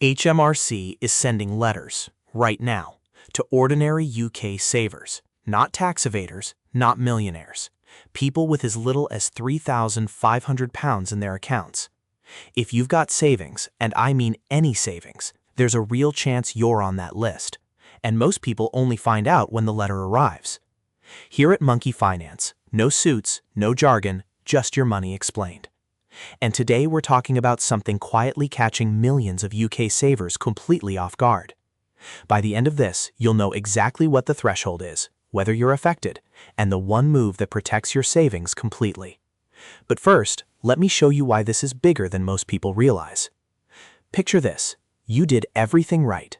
HMRC is sending letters, right now, to ordinary UK savers, not tax evaders, not millionaires, people with as little as £3,500 in their accounts. If you've got savings, and I mean any savings, there's a real chance you're on that list. And most people only find out when the letter arrives. Here at Monkey Finance, no suits, no jargon, just your money explained. And today we're talking about something quietly catching millions of UK savers completely off guard. By the end of this, you'll know exactly what the threshold is, whether you're affected, and the one move that protects your savings completely. But first, let me show you why this is bigger than most people realize. Picture this. You did everything right.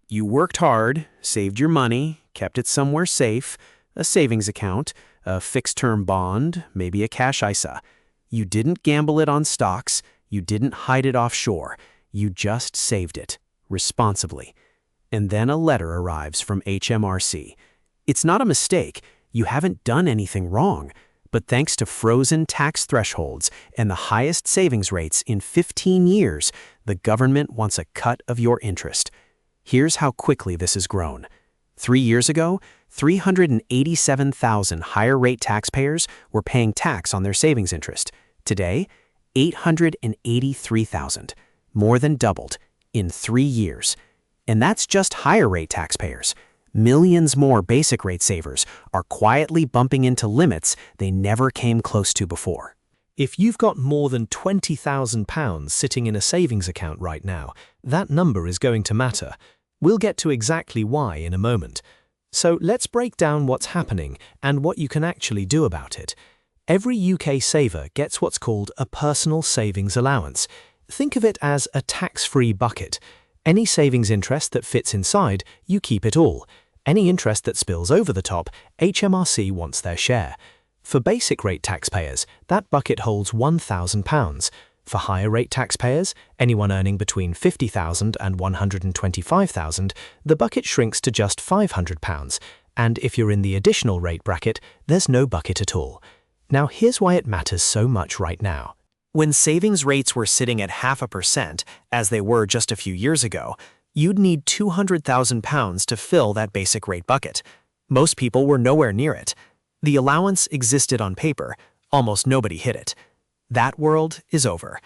You worked hard, saved your money, kept it somewhere safe, a savings account, a fixed-term bond, maybe a cash ISA. You didn't gamble it on stocks, you didn't hide it offshore, you just saved it, responsibly. And then a letter arrives from HMRC. It's not a mistake, you haven't done anything wrong, but thanks to frozen tax thresholds and the highest savings rates in 15 years, the government wants a cut of your interest. Here's how quickly this has grown. 3 years ago, 387,000 higher-rate taxpayers were paying tax on their savings interest. Today, 883,000, more than doubled in 3 years. And that's just higher-rate taxpayers. Millions more basic-rate savers are quietly bumping into limits they never came close to before. If you've got more than £20,000 sitting in a savings account right now, that number is going to matter. We'll get to exactly why in a moment. So let's break down what's happening and what you can actually do about it. Every UK saver gets what's called a Personal Savings Allowance. Think of it as a tax-free bucket. Any savings interest that fits inside, you keep it all. Any interest that spills over the top, HMRC wants their share. For basic rate taxpayers, that bucket holds £1,000. For higher rate taxpayers, anyone earning between £50,000 and £125,000, the bucket shrinks to just £500. And if you're in the additional rate bracket, there's no bucket at all. Now here's why it matters so much right now. When savings rates were sitting at 0.5%, as they were just a few years ago, you'd need £200,000 to fill that basic rate bucket. Most people were nowhere near it. The allowance existed on paper. Almost nobody hit it. That world is over.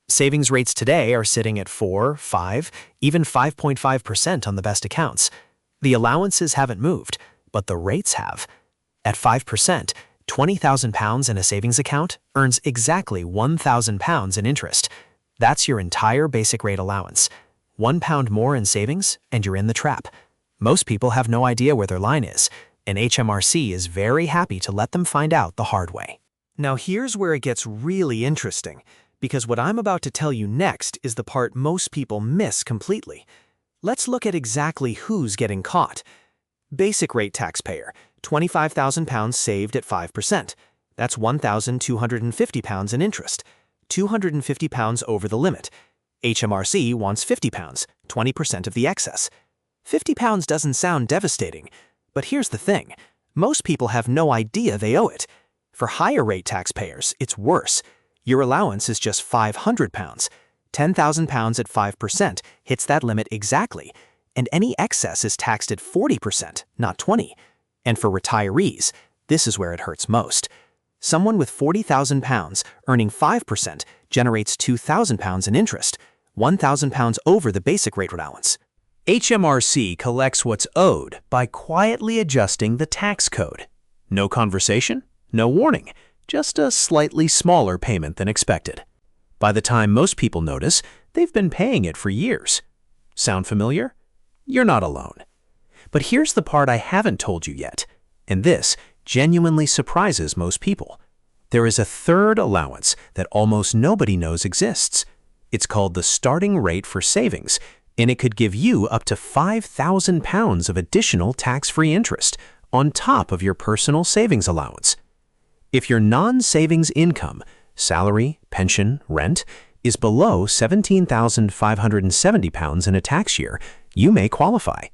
Savings rates today are sitting at 4, 5, even 5.5% on the best accounts. The allowances haven't moved, but the rates have. At 5%, £20,000 in a savings account earns exactly £1,000 in interest. That's your entire basic rate allowance. £1 more in savings, and you're in the trap. Most people have no idea where their line is, and HMRC is very happy to let them find out the hard way. Now here's where it gets really interesting, because what I'm about to tell you next is the part most people miss completely. Let's look at exactly who's getting caught. Basic rate taxpayer, £25,000 saved at 5%. That's £1,250 in interest, £250 over the limit. HMRC wants £50, 20% of the excess. £50 doesn't sound devastating, but here's the thing. Most people have no idea they owe it. For higher rate taxpayers, it's worse. Your allowance is just £500. £10,000 at 5% hits that limit exactly, and any excess is taxed at 40%, not 20%. And for retirees, this is where it hurts most. Someone with £40,000 earning 5% generates £2,000 in interest, £1,000 over the basic rate allowance. HMRC collects what's owed by quietly adjusting the tax code. No conversation, no warning, just a slightly smaller payment than expected. By the time most people notice, they've been paying it for years. Sound familiar? You're not alone. But here's the part I haven't told you yet, and this genuinely surprises most people. There is a third allowance that almost nobody knows exists. It's called the starting rate for savings, and it could give you up to £5,000 of additional tax-free interest on top of your personal savings allowance. If your non-savings income, salary, pension, rent, is below £17,570 in a tax year, you may qualify.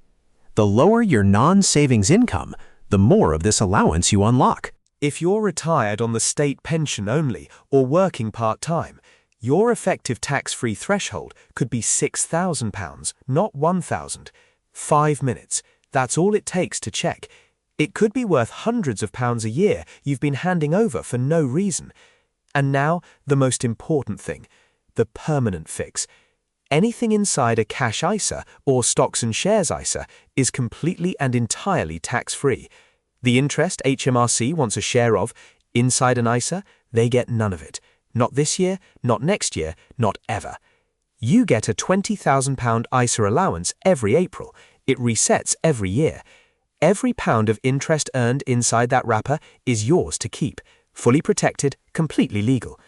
The lower your non-savings income, the more of this allowance you unlock. If you're retired on the state pension only or working part-time, Your effective tax-free threshold could be £6,000, not £1,000. 5 minutes. That's all it takes to check. It could be worth hundreds of pounds a year you've been handing over for no reason. And now, the most important thing, the permanent fix. Anything inside a cash ISA or stocks and shares ISA is completely and entirely tax-free. The interest HMRC wants a share of, inside an ISA, they get none of it. Not this year, not next year, not ever. You get a £20,000 ISA allowance every April. It resets every year. Every pound of interest earned inside that wrapper is yours to keep, fully protected, completely legal.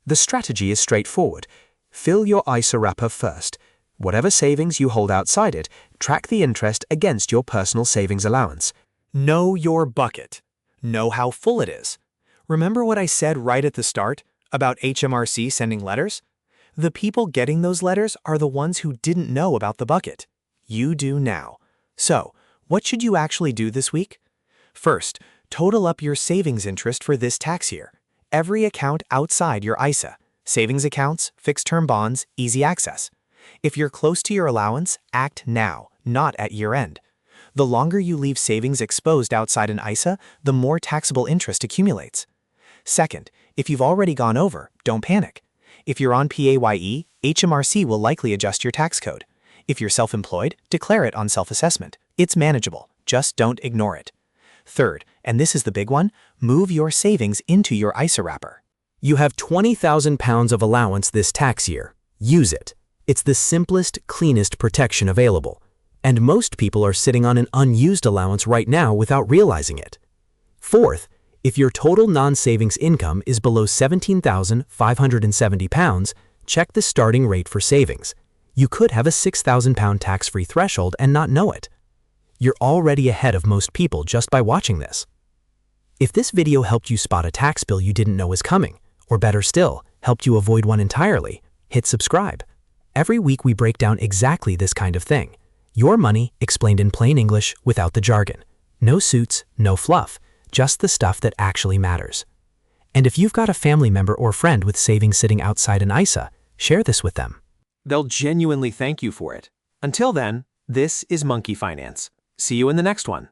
The strategy is straightforward. Fill your ISA wrapper first. Whatever savings you hold outside it, track the interest against your personal savings allowance. Know your bucket. Know how full it is. Remember what I said right at the start about HMRC sending letters? The people getting those letters are the ones who didn't know about the bucket. You do now. So, what should you actually do this week? First, total up your savings interest for this tax year. Every account outside your ISA. Savings accounts, fixed-term bonds, easy access. If you're close to your allowance, act now, not at year-end. The longer you leave savings exposed outside an ISA, the more taxable interest accumulates. Second, if you've already gone over, don't panic. If you're on PAYE, HMRC will likely adjust your tax code. If you're self-employed, declare it on self-assessment. It's manageable, just don't ignore it. Third, and this is the big one, move your savings into your ISA wrapper. You have £20,000 of allowance this tax year. Use it. It's the simplest, cleanest protection available. And most people are sitting on an unused allowance right now without realizing it. Fourth, if your total non-savings income is below £17,570, check the starting rate for savings. You could have a £6,000 tax-free threshold and not know it. You're already ahead of most people just by watching this. If this video helped you spot a tax bill you didn't know was coming, or better still, helped you avoid one entirely, hit subscribe. Every week we break down exactly this kind of thing. Your money explained in plain English without the jargon. No suits, no fluff, just the stuff that actually matters. And if you've got a family member or friend with savings sitting outside an ISA, share this with them. They'll genuinely thank you for it. Until then, this is Monkey Finance. See you in the next one.